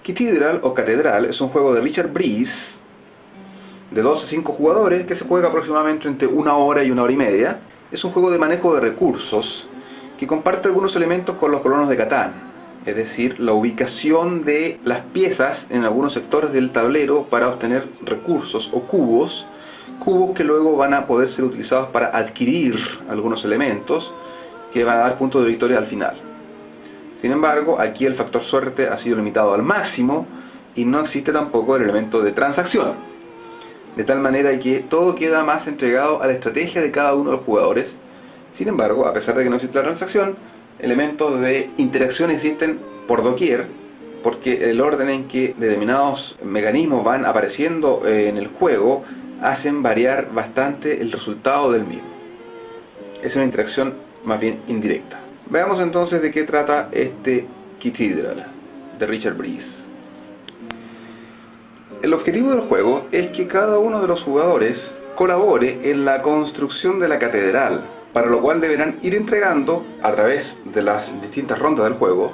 Cathedral o Catedral es un juego de Richard Breeze de 2 a 5 jugadores que se juega aproximadamente entre 1 hora y 1 hora y media. Es un juego de manejo de recursos que comparte algunos elementos con los colonos de Catán, es decir, la ubicación de las piezas en algunos sectores del tablero para obtener recursos o cubos que luego van a poder ser utilizados para adquirir algunos elementos que van a dar puntos de victoria al final. Sin embargo, aquí el factor suerte ha sido limitado al máximo y no existe tampoco el elemento de transacción, de tal manera que todo queda más entregado a la estrategia de cada uno de los jugadores. Sin embargo, a pesar de que no existe la transacción, elementos de interacción existen por doquier, porque el orden en que determinados mecanismos van apareciendo en el juego hacen variar bastante el resultado del mismo. Es una interacción más bien indirecta. Veamos entonces de qué trata este Cathedral de Richard Breeze. El objetivo del juego es que cada uno de los jugadores colabore en la construcción de la catedral, para lo cual deberán ir entregando, a través de las distintas rondas del juego,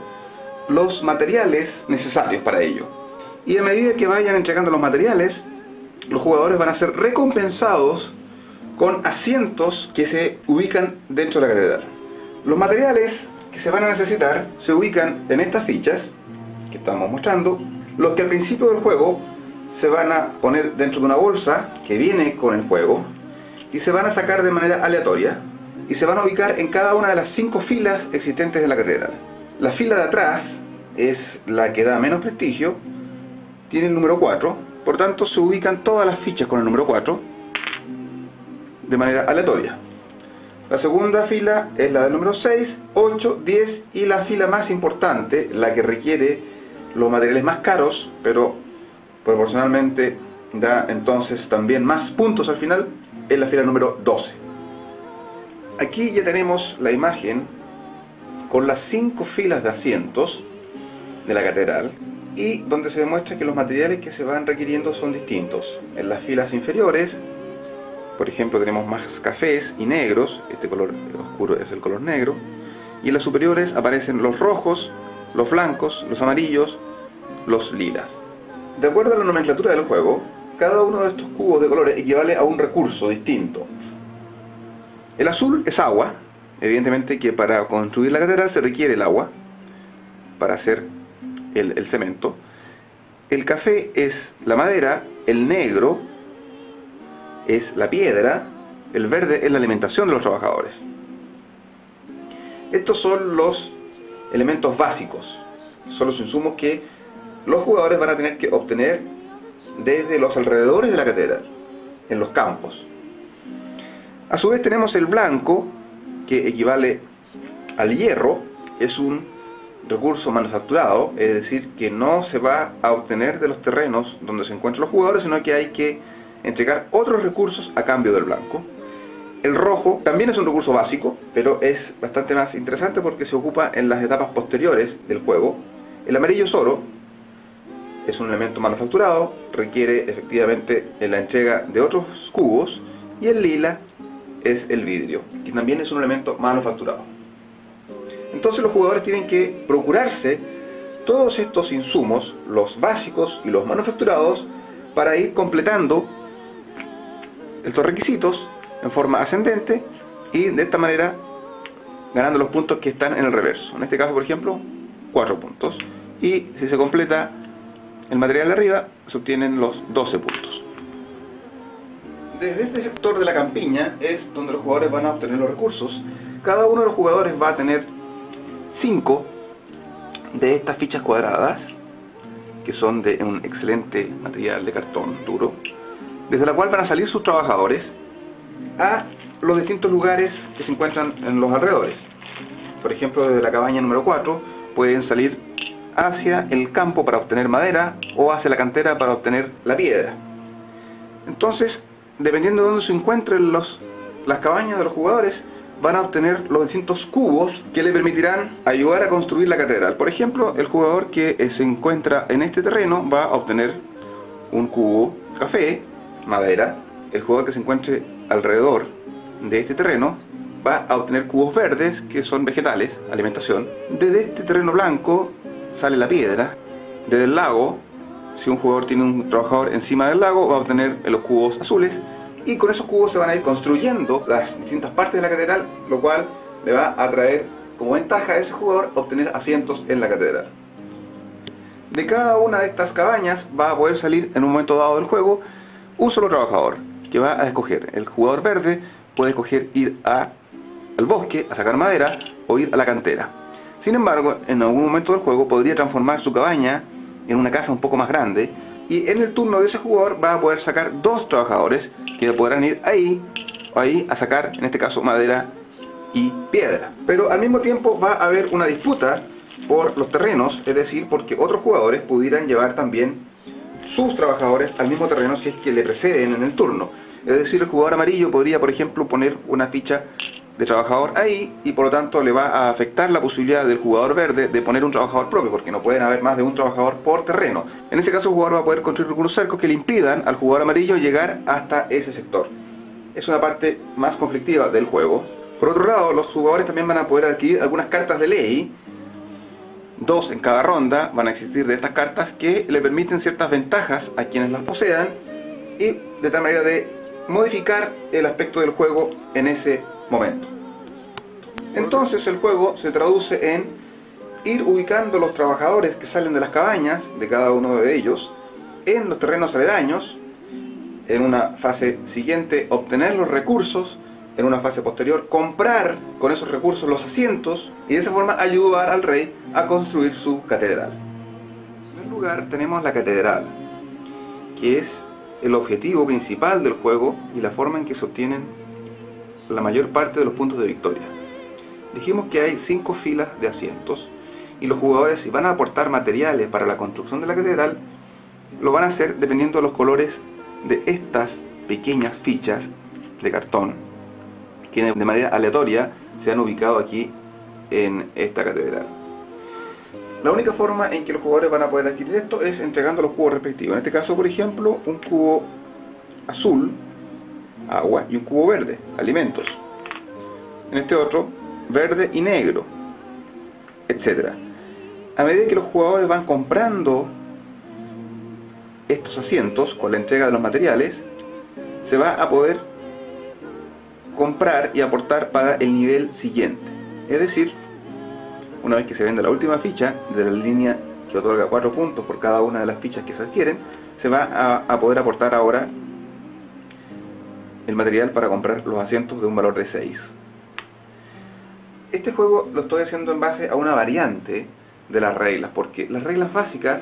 los materiales necesarios para ello. Y a medida que vayan entregando los materiales, los jugadores van a ser recompensados con asientos que se ubican dentro de la catedral. Los materiales que se van a necesitar se ubican en estas fichas que estamos mostrando, los que al principio del juego se van a poner dentro de una bolsa que viene con el juego y se van a sacar de manera aleatoria y se van a ubicar en cada una de las 5 filas existentes de la catedral. La fila de atrás es la que da menos prestigio, tiene el número 4, por tanto se ubican todas las fichas con el número 4 de manera aleatoria. La segunda fila es la del número 6, 8, 10 y la fila más importante, la que requiere los materiales más caros, pero proporcionalmente da entonces también más puntos al final, es la fila número 12. Aquí ya tenemos la imagen con las 5 filas de asientos de la catedral y donde se demuestra que los materiales que se van requiriendo son distintos. En las filas inferiores, por ejemplo, tenemos más cafés y negros, este color oscuro es el color negro, y en las superiores aparecen los rojos, los blancos, los amarillos, los lilas. De acuerdo a la nomenclatura del juego, cada uno de estos cubos de colores equivale a un recurso distinto. El azul es agua, evidentemente que para construir la catedral se requiere el agua para hacer el cemento. El café es la madera, el negro es la piedra, el verde es la alimentación de los trabajadores. Estos son los elementos básicos, son los insumos que los jugadores van a tener que obtener desde los alrededores de la catedral, en los campos. A su vez tenemos el blanco, que equivale al hierro, es un recurso manufacturado, es decir, que no se va a obtener de los terrenos donde se encuentran los jugadores, sino que hay que entregar otros recursos a cambio del blanco. El rojo también es un recurso básico, pero es bastante más interesante porque se ocupa en las etapas posteriores del juego. El amarillo es oro, es un elemento manufacturado, requiere efectivamente la entrega de otros cubos, y el lila es el vidrio, que también es un elemento manufacturado. Entonces los jugadores tienen que procurarse todos estos insumos, los básicos y los manufacturados, para ir completando estos requisitos en forma ascendente y de esta manera ganando los puntos que están en el reverso. En este caso, por ejemplo, 4 puntos. Y si se completa el material de arriba, se obtienen los 12 puntos. Desde este sector de la campiña es donde los jugadores van a obtener los recursos. Cada uno de los jugadores va a tener 5 de estas fichas cuadradas, que son de un excelente material de cartón duro, desde la cual van a salir sus trabajadores a los distintos lugares que se encuentran en los alrededores. Por ejemplo, desde la cabaña número 4 pueden salir hacia el campo para obtener madera o hacia la cantera para obtener la piedra. Entonces, dependiendo de dónde se encuentren las cabañas de los jugadores, van a obtener los distintos cubos que le permitirán ayudar a construir la catedral. Por ejemplo, el jugador que se encuentra en este terreno va a obtener un cubo café, madera. El jugador que se encuentre alrededor de este terreno va a obtener cubos verdes, que son vegetales, alimentación. Desde este terreno blanco sale la piedra, Desde el lago, si un jugador tiene un trabajador encima del lago, va a obtener los cubos azules, y con esos cubos se van a ir construyendo las distintas partes de la catedral, lo cual le va a traer como ventaja a ese jugador obtener asientos en la catedral. De cada una de estas cabañas va a poder salir en un momento dado del juego un solo trabajador, que va a escoger. El jugador verde puede escoger ir al bosque a sacar madera o ir a la cantera. Sin embargo, en algún momento del juego podría transformar su cabaña en una casa un poco más grande, y en el turno de ese jugador va a poder sacar dos trabajadores que podrán ir ahí o ahí a sacar, en este caso, madera y piedra. Pero al mismo tiempo va a haber una disputa por los terrenos, es decir, porque otros jugadores pudieran llevar también sus trabajadores al mismo terreno si es que le preceden en el turno. Es decir, el jugador amarillo podría, por ejemplo, poner una ficha de trabajador ahí, y por lo tanto le va a afectar la posibilidad del jugador verde de poner un trabajador propio, porque no pueden haber más de un trabajador por terreno. En ese caso el jugador va a poder construir algunos cercos que le impidan al jugador amarillo llegar hasta ese sector. Es una parte más conflictiva del juego. Por otro lado, los jugadores también van a poder adquirir algunas cartas de ley, 2 en cada ronda van a existir de estas cartas, que le permiten ciertas ventajas a quienes las posean, y de tal manera de modificar el aspecto del juego en ese momento. Entonces el juego se traduce en ir ubicando los trabajadores que salen de las cabañas de cada uno de ellos en los terrenos aledaños, en una fase siguiente obtener los recursos, en una fase posterior comprar con esos recursos los asientos, y de esa forma ayudar al rey a construir su catedral. En primer lugar tenemos la catedral, que es el objetivo principal del juego y la forma en que se obtienen la mayor parte de los puntos de victoria. Dijimos que hay 5 filas de asientos, y los jugadores, si van a aportar materiales para la construcción de la catedral, lo van a hacer dependiendo de los colores de estas pequeñas fichas de cartón que de manera aleatoria se han ubicado aquí en esta catedral. La única forma en que los jugadores van a poder adquirir esto es entregando los cubos respectivos. En este caso, por ejemplo, un cubo azul, agua, y un cubo verde, alimentos. En este otro, verde y negro, etc. A medida que los jugadores van comprando estos asientos con la entrega de los materiales, se va a poder comprar y aportar para el nivel siguiente. Es decir, una vez que se vende la última ficha de la línea que otorga 4 puntos por cada una de las fichas que se adquieren, se va a poder aportar ahora el material para comprar los asientos de un valor de 6. Este juego lo estoy haciendo en base a una variante de las reglas, porque las reglas básicas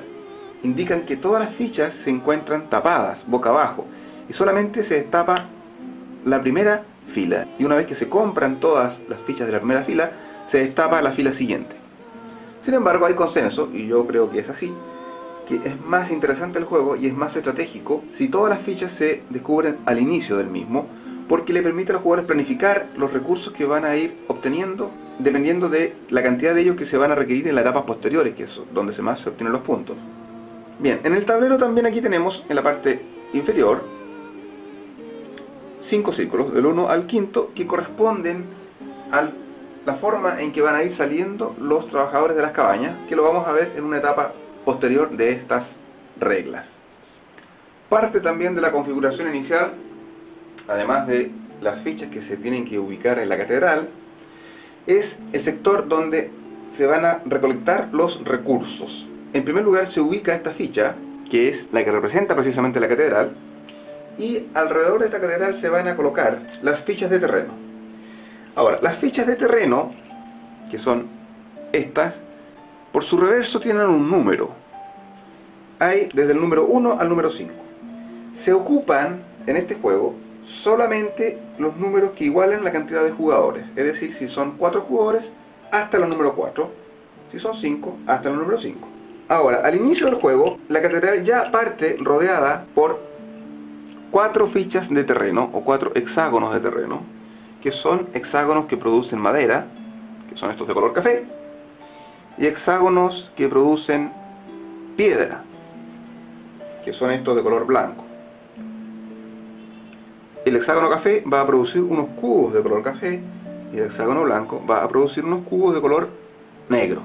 indican que todas las fichas se encuentran tapadas boca abajo y solamente se destapa la primera fila, y una vez que se compran todas las fichas de la primera fila, se destapa la fila siguiente. Sin embargo, hay consenso, y yo creo que es así, que es más interesante el juego y es más estratégico si todas las fichas se descubren al inicio del mismo, porque le permite a los jugadores planificar los recursos que van a ir obteniendo dependiendo de la cantidad de ellos que se van a requerir en las etapas posteriores, que es donde más se obtienen los puntos. Bien, en el tablero también aquí tenemos en la parte inferior 5 círculos, del 1 al 5, que corresponden a la forma en que van a ir saliendo los trabajadores de las cabañas, que lo vamos a ver en una etapa posterior de estas reglas. Parte también de la configuración inicial, además de las fichas que se tienen que ubicar en la catedral, es el sector donde se van a recolectar los recursos. En primer lugar se ubica esta ficha, que es la que representa precisamente la catedral, y alrededor de esta catedral se van a colocar las fichas de terreno. Ahora, las fichas de terreno, que son estas, por su reverso tienen un número. Hay desde el número 1 al número 5. Se ocupan en este juego solamente los números que igualen la cantidad de jugadores. Es decir, si son 4 jugadores, hasta el número 4. Si son 5, hasta el número 5. Ahora, al inicio del juego, la catedral ya parte rodeada por 4 fichas de terreno, o 4 hexágonos de terreno, que son hexágonos que producen madera, que son estos de color café, y hexágonos que producen piedra, que son estos de color blanco. El hexágono café va a producir unos cubos de color café, y el hexágono blanco va a producir unos cubos de color negro.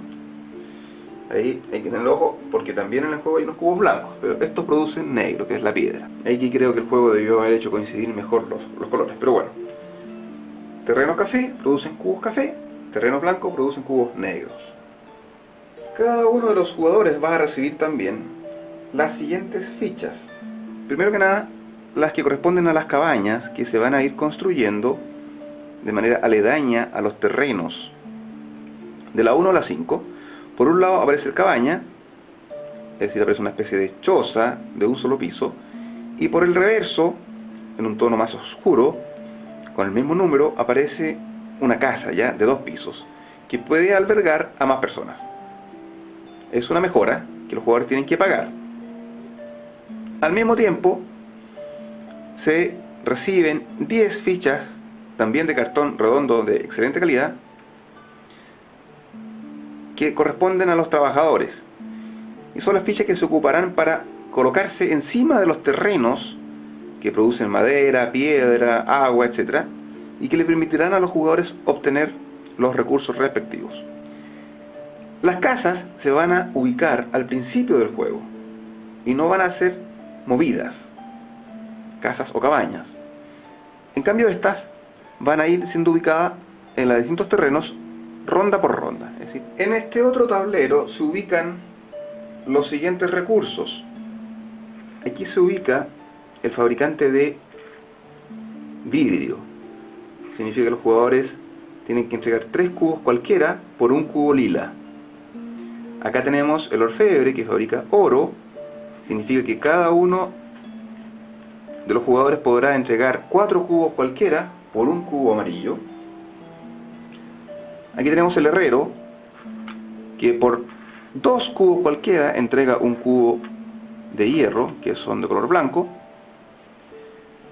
Ahí hay que tener ojo porque también en el juego hay unos cubos blancos, pero estos producen negro, que es la piedra. Aquí creo que el juego debió haber hecho coincidir mejor los colores, pero bueno. Terrenos café producen cubos café, terrenos blancos producen cubos negros. Cada uno de los jugadores va a recibir también las siguientes fichas. Primero que nada, las que corresponden a las cabañas que se van a ir construyendo de manera aledaña a los terrenos. De la 1 a la 5, por un lado aparece el cabaña, es decir, aparece una especie de choza de un solo piso, y por el reverso, en un tono más oscuro, con el mismo número, aparece una casa ya de 2 pisos, que puede albergar a más personas. Es una mejora que los jugadores tienen que pagar. Al mismo tiempo, se reciben 10 fichas, también de cartón redondo de excelente calidad, que corresponden a los trabajadores. Y son las fichas que se ocuparán para colocarse encima de los terrenos que producen madera, piedra, agua, etc. y que le permitirán a los jugadores obtener los recursos respectivos. Las casas se van a ubicar al principio del juego y no van a ser movidas, casas o cabañas. En cambio, estas van a ir siendo ubicadas en los distintos terrenos ronda por ronda. Es decir, en este otro tablero se ubican los siguientes recursos. Aquí se ubica el fabricante de vidrio. Significa que los jugadores tienen que entregar 3 cubos cualquiera por un cubo lila. Acá tenemos el orfebre que fabrica oro. Significa que cada uno de los jugadores podrá entregar 4 cubos cualquiera por un cubo amarillo. Aquí tenemos el herrero, que por 2 cubos cualquiera entrega un cubo de hierro, que son de color blanco.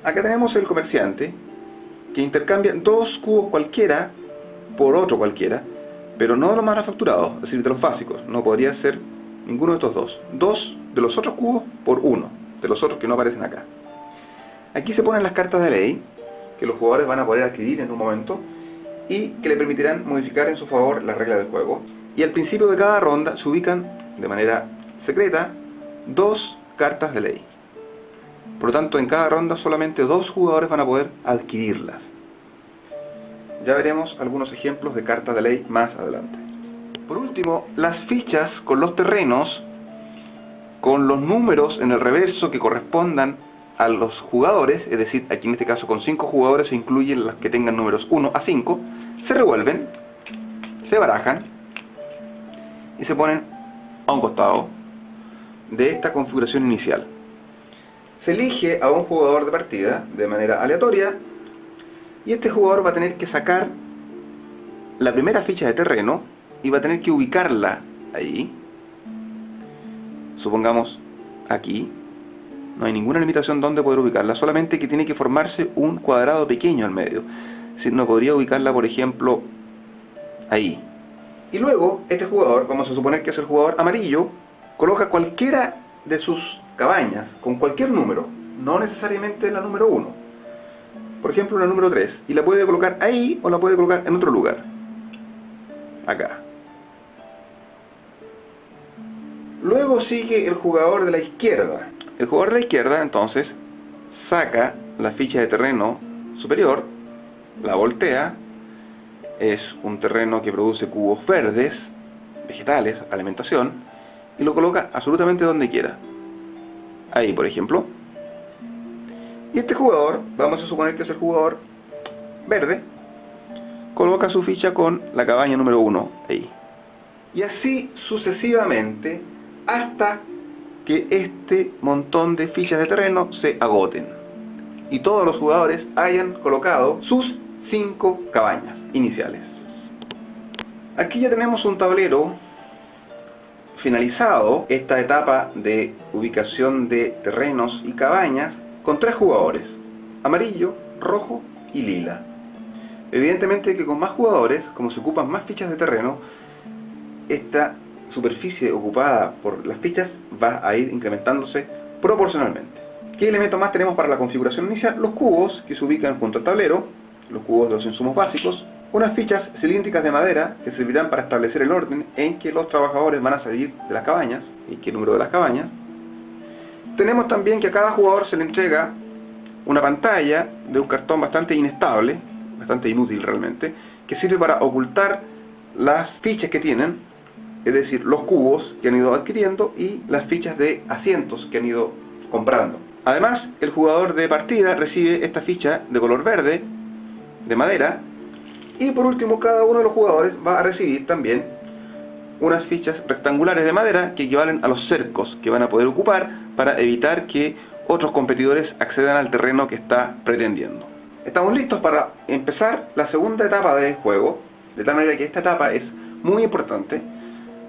Acá tenemos el comerciante, que intercambia 2 cubos cualquiera por otro cualquiera, pero no de los manufacturados, es decir, de los básicos. No podría ser ninguno de estos dos. 2 de los otros cubos por 1 de los otros que no aparecen acá. Aquí se ponen las cartas de ley, que los jugadores van a poder adquirir en un momento, y que le permitirán modificar en su favor las reglas del juego. Y al principio de cada ronda se ubican de manera secreta 2 cartas de ley. Por lo tanto, en cada ronda solamente 2 jugadores van a poder adquirirlas. Ya veremos algunos ejemplos de cartas de ley más adelante. Por último, las fichas con los terrenos, con los números en el reverso que correspondan a los jugadores, es decir, aquí en este caso con 5 jugadores se incluyen las que tengan números 1 a 5, se revuelven, se barajan y se ponen a un costado de esta configuración inicial. Se elige a un jugador de partida de manera aleatoria y este jugador va a tener que sacar la primera ficha de terreno y va a tener que ubicarla ahí. Supongamos aquí. No hay ninguna limitación donde poder ubicarla, solamente que tiene que formarse un cuadrado pequeño al medio. Si no podría ubicarla, por ejemplo, ahí. Y luego, este jugador, vamos a suponer que es el jugador amarillo, coloca cualquiera de sus cabañas, con cualquier número, no necesariamente la número 1. Por ejemplo, la número 3, y la puede colocar ahí o la puede colocar en otro lugar. Acá. Luego sigue el jugador de la izquierda. El jugador de la izquierda, entonces, saca la ficha de terreno superior, la voltea, es un terreno que produce cubos verdes, vegetales, alimentación, y lo coloca absolutamente donde quiera. Ahí, por ejemplo. Y este jugador, vamos a suponer que es el jugador verde, coloca su ficha con la cabaña número 1 ahí. Y así sucesivamente hasta que este montón de fichas de terreno se agoten y todos los jugadores hayan colocado sus 5 cabañas iniciales. Aquí ya tenemos un tablero finalizado, esta etapa de ubicación de terrenos y cabañas, con 3 jugadores, amarillo, rojo y lila. Evidentemente que con más jugadores, como se ocupan más fichas de terreno, esta superficie ocupada por las fichas va a ir incrementándose proporcionalmente. ¿Qué elementos más tenemos para la configuración inicial? Los cubos que se ubican junto al tablero, los cubos de los insumos básicos, unas fichas cilíndricas de madera que servirán para establecer el orden en que los trabajadores van a salir de las cabañas y qué número de las cabañas. Tenemos también que a cada jugador se le entrega una pantalla de un cartón bastante inestable, bastante inútil realmente, que sirve para ocultar las fichas que tienen, es decir, los cubos que han ido adquiriendo y las fichas de asientos que han ido comprando. Además, el jugador de partida recibe esta ficha de color verde, de madera, y por último cada uno de los jugadores va a recibir también unas fichas rectangulares de madera que equivalen a los cercos que van a poder ocupar para evitar que otros competidores accedan al terreno que está pretendiendo. Estamos listos para empezar la segunda etapa del juego, de tal manera que esta etapa es muy importante,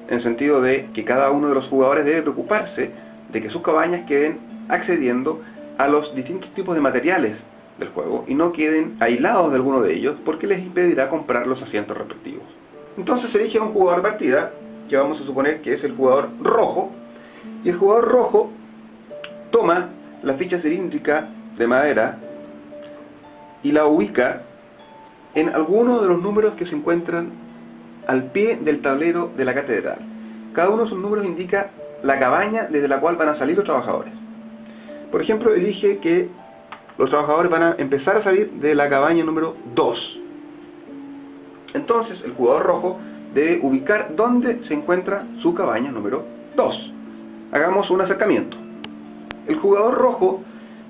en el sentido de que cada uno de los jugadores debe preocuparse de que sus cabañas queden accediendo a los distintos tipos de materiales del juego y no queden aislados de alguno de ellos, porque les impedirá comprar los asientos respectivos. Entonces se elige un jugador de partida, que vamos a suponer que es el jugador rojo, y el jugador rojo toma la ficha cilíndrica de madera y la ubica en alguno de los números que se encuentran al pie del tablero de la catedral. Cada uno de esos números indica la cabaña desde la cual van a salir los trabajadores. Por ejemplo, elige que los trabajadores van a empezar a salir de la cabaña número 2. Entonces el jugador rojo debe ubicar dónde se encuentra su cabaña número 2. Hagamos un acercamiento. El jugador rojo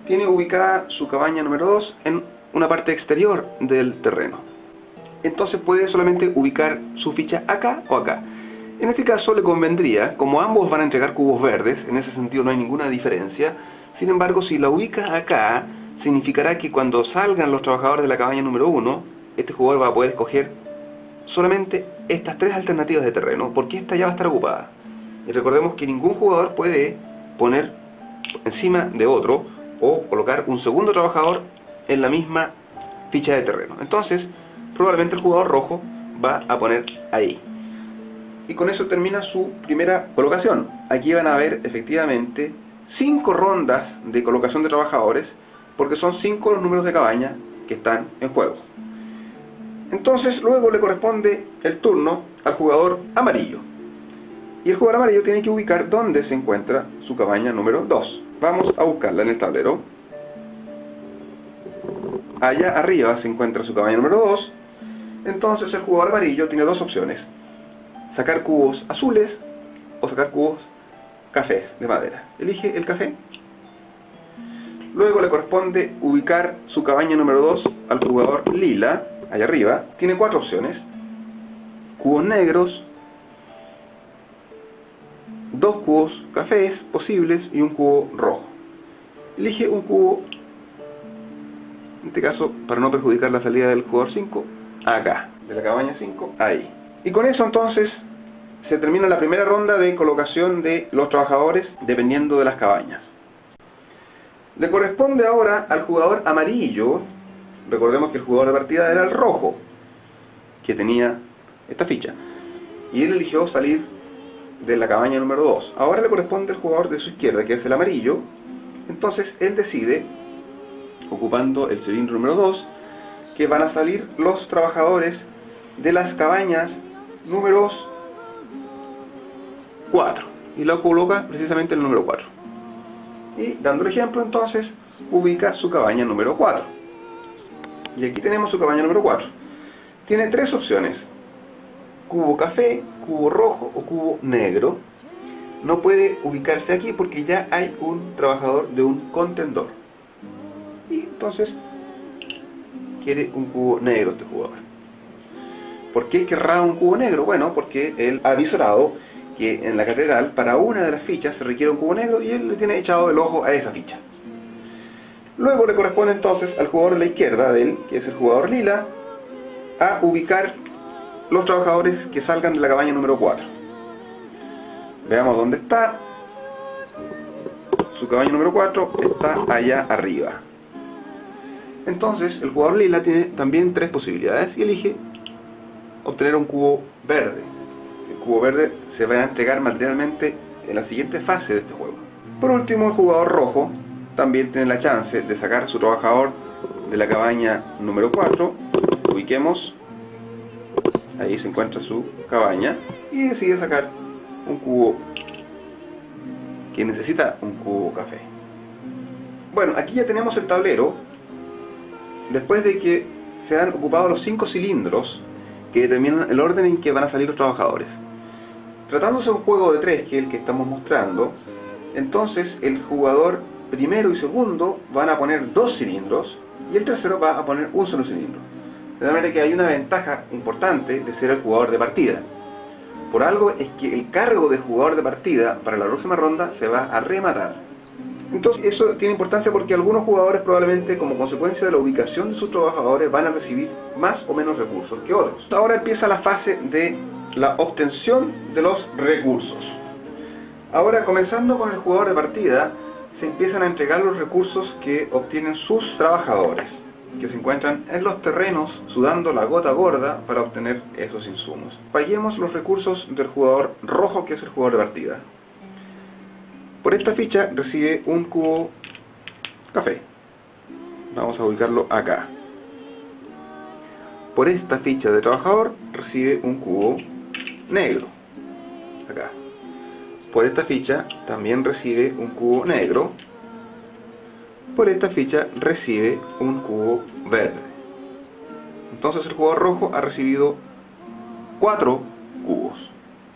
tiene ubicada su cabaña número 2 en una parte exterior del terreno. Entonces puede solamente ubicar su ficha acá o acá. En este caso le convendría, como ambos van a entregar cubos verdes, en ese sentido no hay ninguna diferencia. Sin embargo, si la ubica acá, significará que cuando salgan los trabajadores de la cabaña número 1, este jugador va a poder escoger solamente estas tres alternativas de terreno, porque esta ya va a estar ocupada. Y recordemos que ningún jugador puede poner encima de otro o colocar un segundo trabajador en la misma ficha de terreno. Entonces, probablemente el jugador rojo va a poner ahí. Y con eso termina su primera colocación. Aquí van a haber efectivamente 5 rondas de colocación de trabajadores, porque son 5 los números de cabaña que están en juego. Entonces luego le corresponde el turno al jugador amarillo. Y el jugador amarillo tiene que ubicar dónde se encuentra su cabaña número 2. Vamos a buscarla en el tablero. Allá arriba se encuentra su cabaña número 2. Entonces el jugador amarillo tiene dos opciones: sacar cubos azules o sacar cubos cafés de madera. Elige el café. Luego le corresponde ubicar su cabaña número 2 al jugador lila, allá arriba. Tiene 4 opciones: cubos negros, 2 cubos cafés posibles y un cubo rojo. Elige un cubo, en este caso, para no perjudicar la salida del jugador 5, acá, de la cabaña 5, ahí. Y con eso entonces se termina la primera ronda de colocación de los trabajadores dependiendo de las cabañas. Le corresponde ahora al jugador amarillo. Recordemos que el jugador de partida era el rojo, que tenía esta ficha, y él eligió salir de la cabaña número 2. Ahora le corresponde al jugador de su izquierda, que es el amarillo. Entonces él decide, ocupando el cilindro número 2, que van a salir los trabajadores de las cabañas números 4, y lo coloca precisamente el número 4. Y dando el ejemplo, entonces ubica su cabaña número 4. Y aquí tenemos su cabaña número 4. Tiene 3 opciones: cubo café, cubo rojo o cubo negro. No puede ubicarse aquí porque ya hay un trabajador de un contendor. Y entonces quiere un cubo negro este jugador. ¿Por qué querrá un cubo negro? Bueno, porque él ha visorado que en la catedral para una de las fichas se requiere un cubo negro y él le tiene echado el ojo a esa ficha. Luego le corresponde entonces al jugador de la izquierda de él, que es el jugador lila, a ubicar los trabajadores que salgan de la cabaña número 4. Veamos dónde está. Su cabaña número 4 está allá arriba. Entonces el jugador lila tiene también 3 posibilidades y elige obtener un cubo verde. El cubo verde se va a entregar materialmente en la siguiente fase de este juego. Por último, el jugador rojo también tiene la chance de sacar su trabajador de la cabaña número 4. Ubiquemos ahí se encuentra su cabaña, y decide sacar un cubo que necesita un cubo café. Bueno, aquí ya tenemos el tablero, después de que se han ocupado los 5 cilindros que determinan el orden en que van a salir los trabajadores. Tratándose de un juego de 3, que es el que estamos mostrando, entonces el jugador primero y segundo van a poner 2 cilindros y el tercero va a poner un solo cilindro. De manera que hay una ventaja importante de ser el jugador de partida. Por algo es que el cargo de jugador de partida para la próxima ronda se va a rematar. Entonces eso tiene importancia porque algunos jugadores probablemente, como consecuencia de la ubicación de sus trabajadores, van a recibir más o menos recursos que otros. Ahora empieza la fase de la obtención de los recursos. Ahora, comenzando con el jugador de partida, se empiezan a entregar los recursos que obtienen sus trabajadores, que se encuentran en los terrenos sudando la gota gorda para obtener esos insumos. Paguemos los recursos del jugador rojo, que es el jugador de partida. Por esta ficha recibe un cubo café. Vamos a ubicarlo acá. Por esta ficha de trabajador recibe un cubo negro. Acá. Por esta ficha también recibe un cubo negro. Por esta ficha recibe un cubo verde. Entonces el jugador rojo ha recibido 4 cubos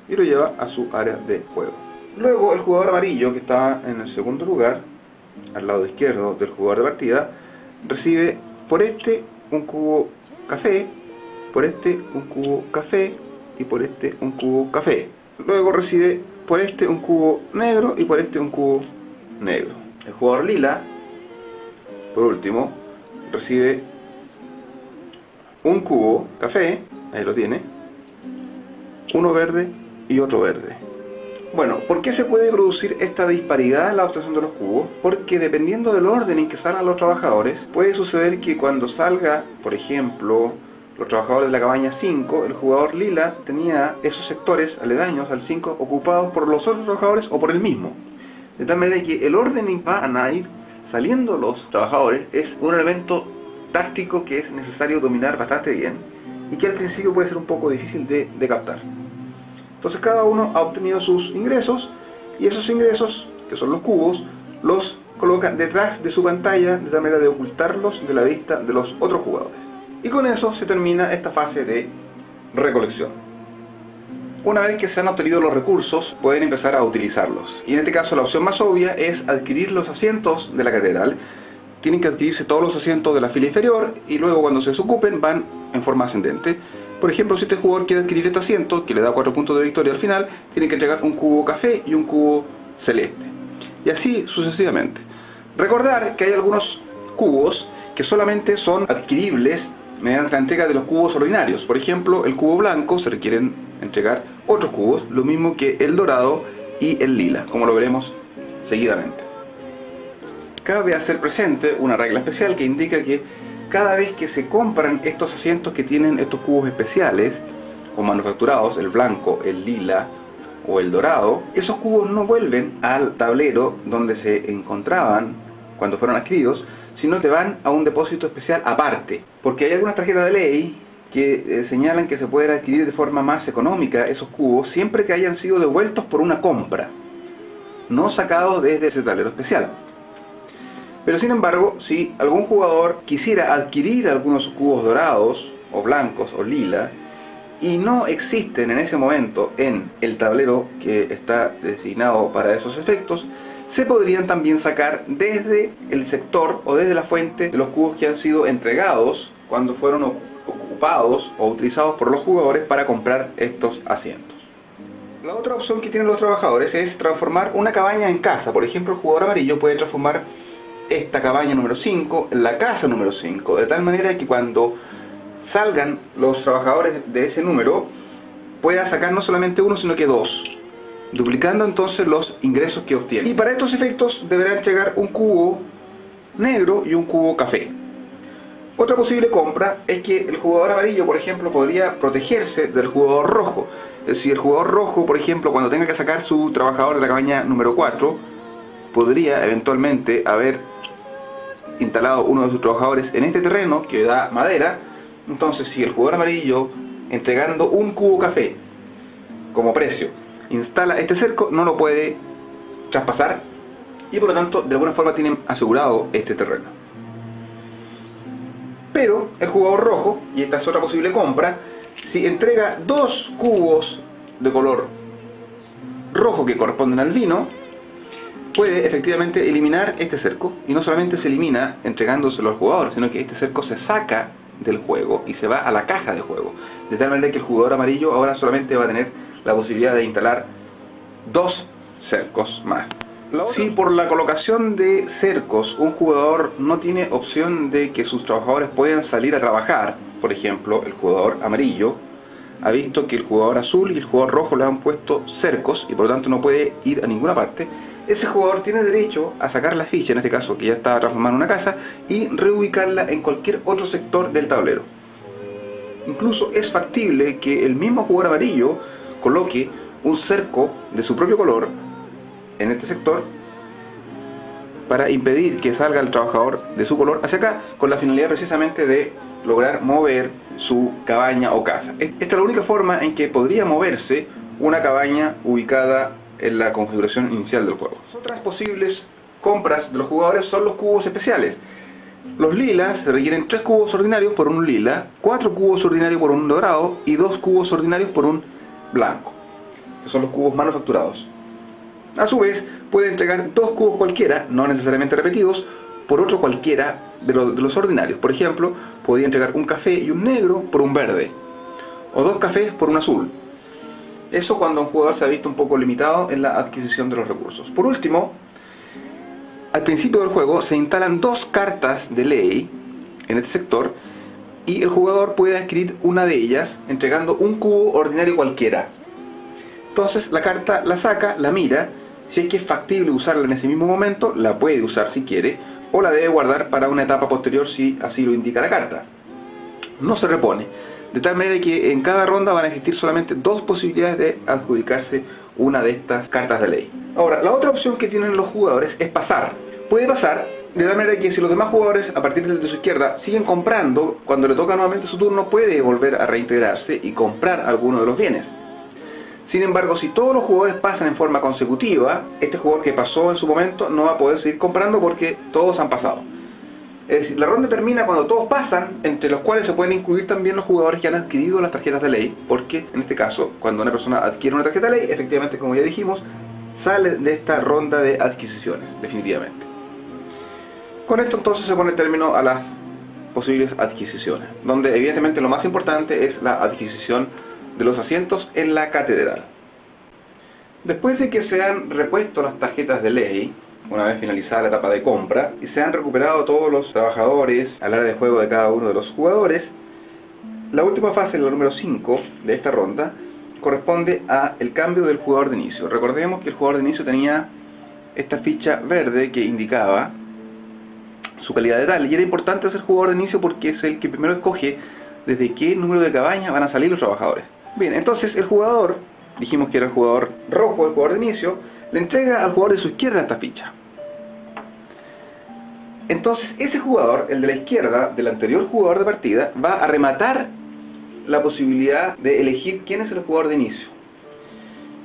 y lo lleva a su área de juego. Luego el jugador amarillo, que está en el segundo lugar, al lado izquierdo del jugador de partida, recibe por este un cubo café, por este un cubo café y por este un cubo café. Luego recibe por este un cubo negro y por este un cubo negro. El jugador lila, por último, recibe un cubo café, ahí lo tiene, uno verde y otro verde. Bueno, ¿por qué se puede producir esta disparidad en la obtención de los cubos? Porque dependiendo del orden en que salgan los trabajadores, puede suceder que cuando salga, por ejemplo, los trabajadores de la cabaña 5, el jugador lila tenía esos sectores aledaños al 5 ocupados por los otros trabajadores o por él mismo. De tal manera que el orden en que van a ir saliendo los trabajadores es un elemento táctico que es necesario dominar bastante bien y que al principio puede ser un poco difícil de captar. Entonces cada uno ha obtenido sus ingresos y esos ingresos, que son los cubos, los coloca detrás de su pantalla de tal manera de ocultarlos de la vista de los otros jugadores. Y con eso se termina esta fase de recolección. Una vez que se han obtenido los recursos, pueden empezar a utilizarlos. Y en este caso la opción más obvia es adquirir los asientos de la catedral. Tienen que adquirirse todos los asientos de la fila inferior y luego cuando se desocupen van en forma ascendente. Por ejemplo, si este jugador quiere adquirir este asiento, que le da 4 puntos de victoria al final, tiene que entregar un cubo café y un cubo celeste. Y así sucesivamente. Recordar que hay algunos cubos que solamente son adquiribles mediante la entrega de los cubos ordinarios. Por ejemplo, el cubo blanco se requieren entregar otros cubos, lo mismo que el dorado y el lila, como lo veremos seguidamente. Cabe hacer presente una regla especial que indica que cada vez que se compran estos asientos que tienen estos cubos especiales o manufacturados, el blanco, el lila o el dorado, esos cubos no vuelven al tablero donde se encontraban cuando fueron adquiridos, sino que van a un depósito especial aparte, porque hay algunas tarjetas de ley que señalan que se pueden adquirir de forma más económica esos cubos siempre que hayan sido devueltos por una compra, no sacados desde ese tablero especial. Pero sin embargo, si algún jugador quisiera adquirir algunos cubos dorados, o blancos, o lila, y no existen en ese momento en el tablero que está designado para esos efectos, se podrían también sacar desde el sector o desde la fuente de los cubos que han sido entregados cuando fueron ocupados o utilizados por los jugadores para comprar estos asientos. La otra opción que tienen los trabajadores es transformar una cabaña en casa. Por ejemplo, el jugador amarillo puede transformar esta cabaña número 5 en la casa número 5, de tal manera que cuando salgan los trabajadores de ese número pueda sacar no solamente uno sino que 2, duplicando entonces los ingresos que obtiene. Y para estos efectos deberá entregar un cubo negro y un cubo café. Otra posible compra es que el jugador amarillo, por ejemplo, podría protegerse del jugador rojo. Es decir, el jugador rojo, por ejemplo, cuando tenga que sacar su trabajador de la cabaña número 4, podría eventualmente haber instalado uno de sus trabajadores en este terreno que da madera. Entonces, si el jugador amarillo entregando un cubo café como precio, instala este cerco, no lo puede traspasar y por lo tanto de alguna forma tienen asegurado este terreno. Pero el jugador rojo, y esta es otra posible compra, si entrega 2 cubos de color rojo que corresponden al vino, puede efectivamente eliminar este cerco, y no solamente se elimina entregándoselo al jugador, sino que este cerco se saca del juego y se va a la caja de juego, de tal manera que el jugador amarillo ahora solamente va a tener la posibilidad de instalar 2 cercos más. Si por la colocación de cercos un jugador no tiene opción de que sus trabajadores puedan salir a trabajar, por ejemplo el jugador amarillo ha visto que el jugador azul y el jugador rojo le han puesto cercos y por lo tanto no puede ir a ninguna parte, ese jugador tiene derecho a sacar la ficha, en este caso que ya está transformada en una casa, y reubicarla en cualquier otro sector del tablero. Incluso es factible que el mismo jugador amarillo coloque un cerco de su propio color en este sector para impedir que salga el trabajador de su color hacia acá, con la finalidad precisamente de lograr mover su cabaña o casa. Esta es la única forma en que podría moverse una cabaña ubicada en la configuración inicial del juego. Otras posibles compras de los jugadores son los cubos especiales. Los lilas requieren 3 cubos ordinarios por un lila, 4 cubos ordinarios por un dorado y 2 cubos ordinarios por un blanco, que son los cubos manufacturados. A su vez, puede entregar 2 cubos cualquiera, no necesariamente repetidos, por otro cualquiera de los ordinarios. Por ejemplo, podría entregar un café y un negro por un verde, o 2 cafés por un azul. Eso cuando un jugador se ha visto un poco limitado en la adquisición de los recursos. Por último, al principio del juego se instalan 2 cartas de ley en este sector y el jugador puede adquirir una de ellas entregando un cubo ordinario cualquiera. Entonces la carta la saca, la mira, si es que es factible usarla en ese mismo momento, la puede usar si quiere, o la debe guardar para una etapa posterior si así lo indica la carta. No se repone, de tal manera que en cada ronda van a existir solamente 2 posibilidades de adjudicarse una de estas cartas de ley. Ahora, la otra opción que tienen los jugadores es pasar. Puede pasar de tal manera que si los demás jugadores a partir de su izquierda siguen comprando, cuando le toca nuevamente su turno puede volver a reintegrarse y comprar alguno de los bienes. Sin embargo, si todos los jugadores pasan en forma consecutiva, este jugador que pasó en su momento no va a poder seguir comprando porque todos han pasado. Es decir, la ronda termina cuando todos pasan, entre los cuales se pueden incluir también los jugadores que han adquirido las tarjetas de ley, porque en este caso, cuando una persona adquiere una tarjeta de ley, efectivamente, como ya dijimos, sale de esta ronda de adquisiciones, definitivamente. Con esto entonces se pone término a las posibles adquisiciones, donde evidentemente lo más importante es la adquisición de los asientos en la catedral. Después de que se han repuesto las tarjetas de ley, una vez finalizada la etapa de compra, y se han recuperado todos los trabajadores al área de juego de cada uno de los jugadores, la última fase, la número 5 de esta ronda, corresponde al cambio del jugador de inicio. Recordemos que el jugador de inicio tenía esta ficha verde que indicaba su calidad de tal, y era importante ser jugador de inicio porque es el que primero escoge desde qué número de cabañas van a salir los trabajadores. Bien, entonces el jugador, dijimos que era el jugador rojo, el jugador de inicio, le entrega al jugador de su izquierda esta ficha. Entonces ese jugador, el de la izquierda, del anterior jugador de partida, va a rematar la posibilidad de elegir quién es el jugador de inicio.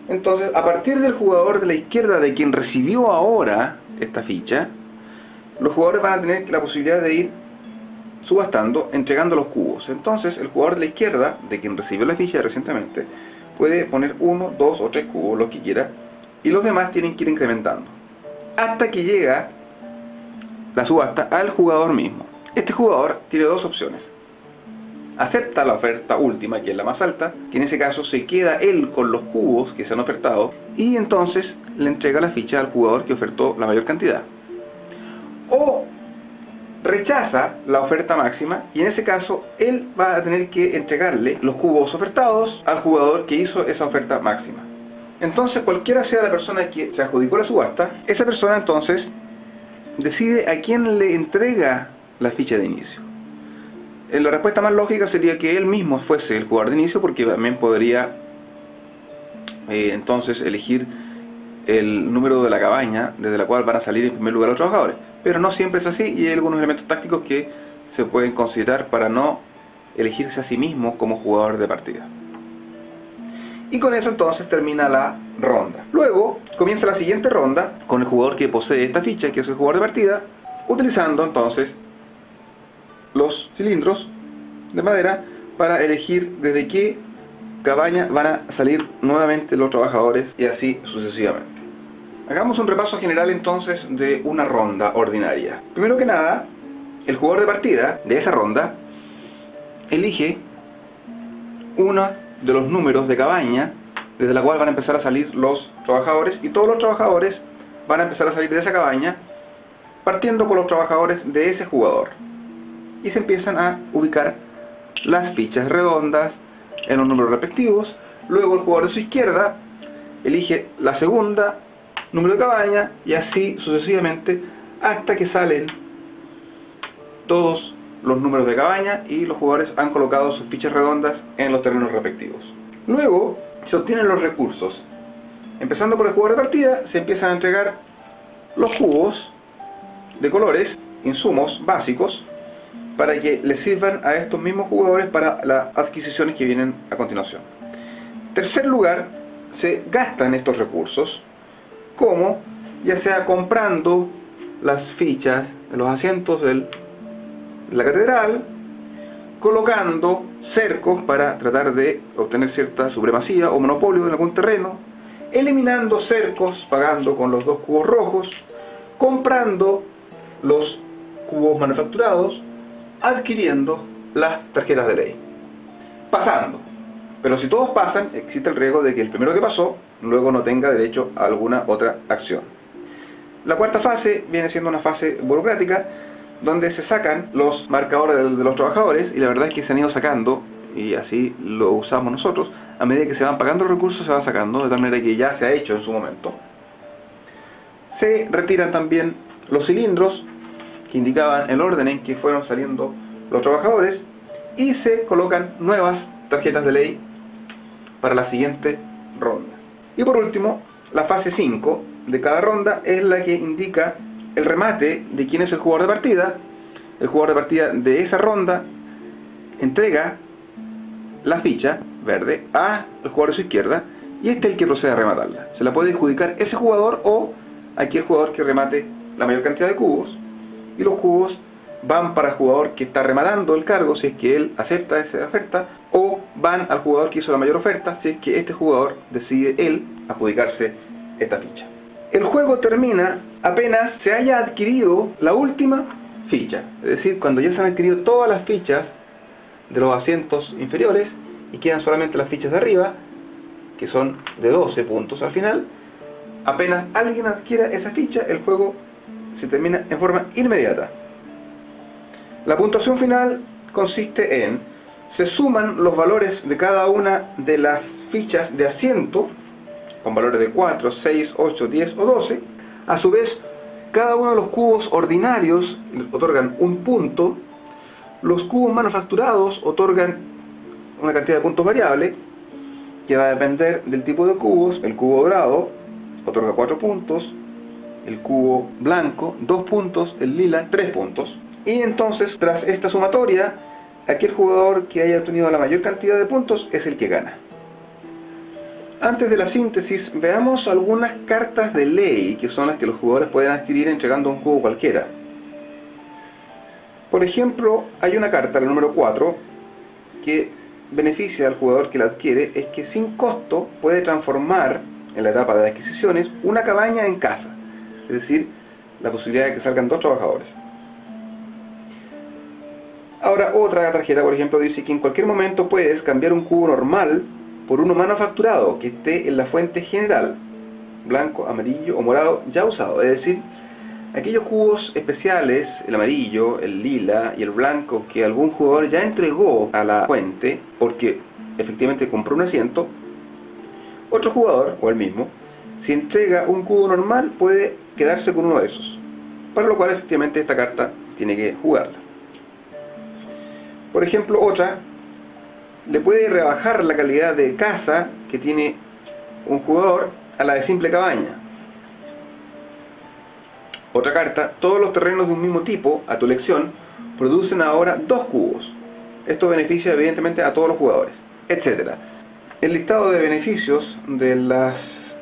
Entonces, a partir del jugador de la izquierda, de quien recibió ahora esta ficha, los jugadores van a tener la posibilidad de ir subastando, entregando los cubos. Entonces el jugador de la izquierda, de quien recibió la ficha recientemente, puede poner 1, 2 o 3 cubos, los que quiera, y los demás tienen que ir incrementando hasta que llega la subasta al jugador mismo. Este jugador tiene 2 opciones: acepta la oferta última, que es la más alta, que en ese caso se queda él con los cubos que se han ofertado, y entonces le entrega la ficha al jugador que ofertó la mayor cantidad, o rechaza la oferta máxima, y en ese caso él va a tener que entregarle los cubos ofertados al jugador que hizo esa oferta máxima. Entonces, cualquiera sea la persona que se adjudicó la subasta, esa persona entonces decide a quién le entrega la ficha de inicio. La respuesta más lógica sería que él mismo fuese el jugador de inicio, porque también podría entonces elegir el número de la cabaña desde la cual van a salir en primer lugar los trabajadores. Pero no siempre es así, y hay algunos elementos tácticos que se pueden considerar para no elegirse a sí mismo como jugador de partida. Y con eso entonces termina la ronda. Luego comienza la siguiente ronda con el jugador que posee esta ficha, que es el jugador de partida, utilizando entonces los cilindros de madera para elegir desde qué cabaña van a salir nuevamente los trabajadores y así sucesivamente. Hagamos un repaso general entonces de una ronda ordinaria. Primero que nada, el jugador de partida de esa ronda elige uno de los números de cabaña desde la cual van a empezar a salir los trabajadores, y todos los trabajadores van a empezar a salir de esa cabaña partiendo por los trabajadores de ese jugador, y se empiezan a ubicar las fichas redondas en los números respectivos. Luego el jugador de su izquierda elige la segunda número de cabaña y así sucesivamente hasta que salen todos los números de cabaña y los jugadores han colocado sus fichas redondas en los terrenos respectivos. Luego se obtienen los recursos. Empezando por el jugador de partida, se empiezan a entregar los cubos de colores, insumos básicos, para que les sirvan a estos mismos jugadores para las adquisiciones que vienen a continuación. En tercer lugar, se gastan estos recursos, como ya sea comprando las fichas de los asientos de la catedral, colocando cercos para tratar de obtener cierta supremacía o monopolio en algún terreno, eliminando cercos pagando con los 2 cubos rojos, comprando los cubos manufacturados, adquiriendo las tarjetas de ley, pasando. Pero si todos pasan, existe el riesgo de que el primero que pasó luego no tenga derecho a alguna otra acción. La cuarta fase viene siendo una fase burocrática, donde se sacan los marcadores de los trabajadores, y la verdad es que se han ido sacando, y así lo usamos nosotros, a medida que se van pagando los recursos se van sacando, de tal manera que ya se ha hecho en su momento. Se retiran también los cilindros que indicaban el orden en que fueron saliendo los trabajadores, y se colocan nuevas tarjetas de ley para la siguiente ronda. Y por último, la fase 5 de cada ronda es la que indica el remate de quién es el jugador de partida. El jugador de partida de esa ronda entrega la ficha verde al jugador de su izquierda, y este es el que procede a rematarla. Se la puede adjudicar ese jugador o aquel jugador que remate la mayor cantidad de cubos, y los cubos van para el jugador que está rematando el cargo si es que él acepta esa oferta, o van al jugador que hizo la mayor oferta si es que este jugador decide él adjudicarse esta ficha. El juego termina apenas se haya adquirido la última ficha, es decir, cuando ya se han adquirido todas las fichas de los asientos inferiores y quedan solamente las fichas de arriba, que son de 12 puntos al final. Apenas alguien adquiera esa ficha, el juego se termina en forma inmediata. La puntuación final consiste en: se suman los valores de cada una de las fichas de asiento, con valores de 4, 6, 8, 10 o 12. A su vez, cada uno de los cubos ordinarios otorgan un punto. Los cubos manufacturados otorgan una cantidad de puntos variable, que va a depender del tipo de cubos. El cubo dorado otorga 4 puntos, el cubo blanco 2 puntos, el lila 3 puntos. Y entonces, tras esta sumatoria, aquel jugador que haya obtenido la mayor cantidad de puntos es el que gana. Antes de la síntesis, veamos algunas cartas de ley, que son las que los jugadores pueden adquirir entregando un cubo cualquiera. Por ejemplo, hay una carta, la número 4, que beneficia al jugador que la adquiere, es que sin costo puede transformar, en la etapa de adquisiciones, una cabaña en casa. Es decir, la posibilidad de que salgan 2 trabajadores. Ahora, otra tarjeta, por ejemplo, dice que en cualquier momento puedes cambiar un cubo normal por uno manufacturado que esté en la fuente general, blanco, amarillo o morado ya usado. Es decir, aquellos cubos especiales, el amarillo, el lila y el blanco, que algún jugador ya entregó a la fuente porque efectivamente compró un asiento, otro jugador, o el mismo, si entrega un cubo normal, puede quedarse con uno de esos, para lo cual efectivamente esta carta tiene que jugarla. Por ejemplo, otra le puede rebajar la calidad de casa que tiene un jugador a la de simple cabaña. Otra carta: todos los terrenos de un mismo tipo, a tu elección, producen ahora 2 cubos. Esto beneficia evidentemente a todos los jugadores, etc. El listado de beneficios de las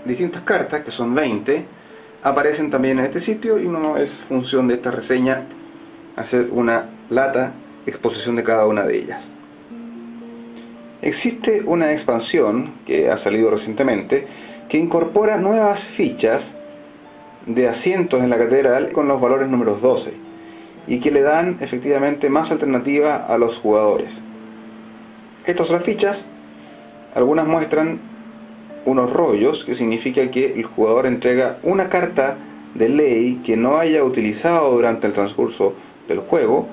distintas cartas, que son 20, aparecen también en este sitio, y no es función de esta reseña hacer una lata exposición de cada una de ellas. Existe una expansión que ha salido recientemente que incorpora nuevas fichas de asientos en la catedral con los valores números 12 y que le dan efectivamente más alternativa a los jugadores. Estas son las fichas. Algunas muestran unos rollos, que significa que el jugador entrega una carta de ley que no haya utilizado durante el transcurso del juego,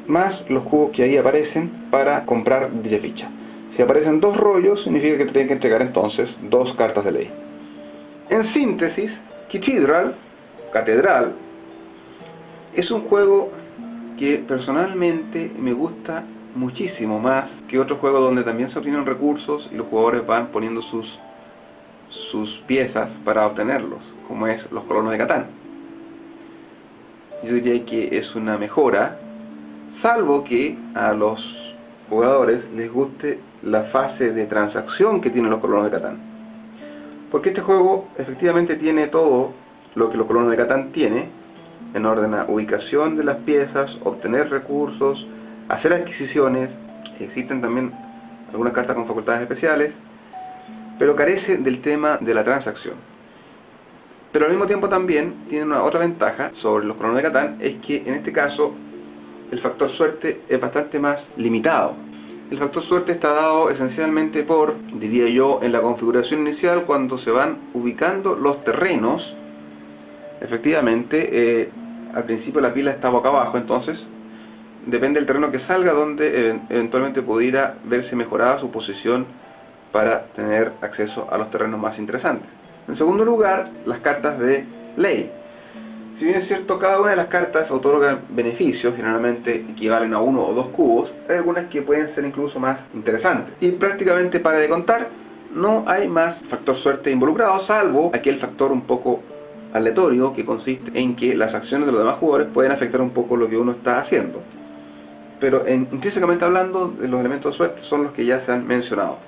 más los cubos que ahí aparecen para comprar dicha ficha. Si aparecen 2 rollos, significa que tienen que entregar entonces 2 cartas de ley. En síntesis, Catedral, es un juego que personalmente me gusta muchísimo más que otros juegos donde también se obtienen recursos y los jugadores van poniendo sus piezas para obtenerlos, como es los Colonos de Catán. Yo diría que es una mejora, salvo que a los jugadores les guste la fase de transacción que tienen los Colonos de Catán, porque este juego efectivamente tiene todo lo que los Colonos de Catán tiene, en orden a ubicación de las piezas, obtener recursos, hacer adquisiciones. Existen también algunas cartas con facultades especiales, pero carece del tema de la transacción. Pero al mismo tiempo también tiene una otra ventaja sobre los Colonos de Catán, es que en este caso el factor suerte es bastante más limitado. El factor suerte está dado esencialmente por, diría yo, en la configuración inicial, cuando se van ubicando los terrenos. Efectivamente, al principio la pila está boca abajo, entonces depende del terreno que salga donde eventualmente pudiera verse mejorada su posición para tener acceso a los terrenos más interesantes. En segundo lugar, las cartas de ley. Si bien es cierto, cada una de las cartas otorga beneficios, generalmente equivalen a 1 o 2 cubos, hay algunas que pueden ser incluso más interesantes. Y prácticamente, para de contar, no hay más factor suerte involucrado, salvo aquel factor un poco aleatorio, que consiste en que las acciones de los demás jugadores pueden afectar un poco lo que uno está haciendo. Pero intrínsecamente hablando, los elementos de suerte son los que ya se han mencionado.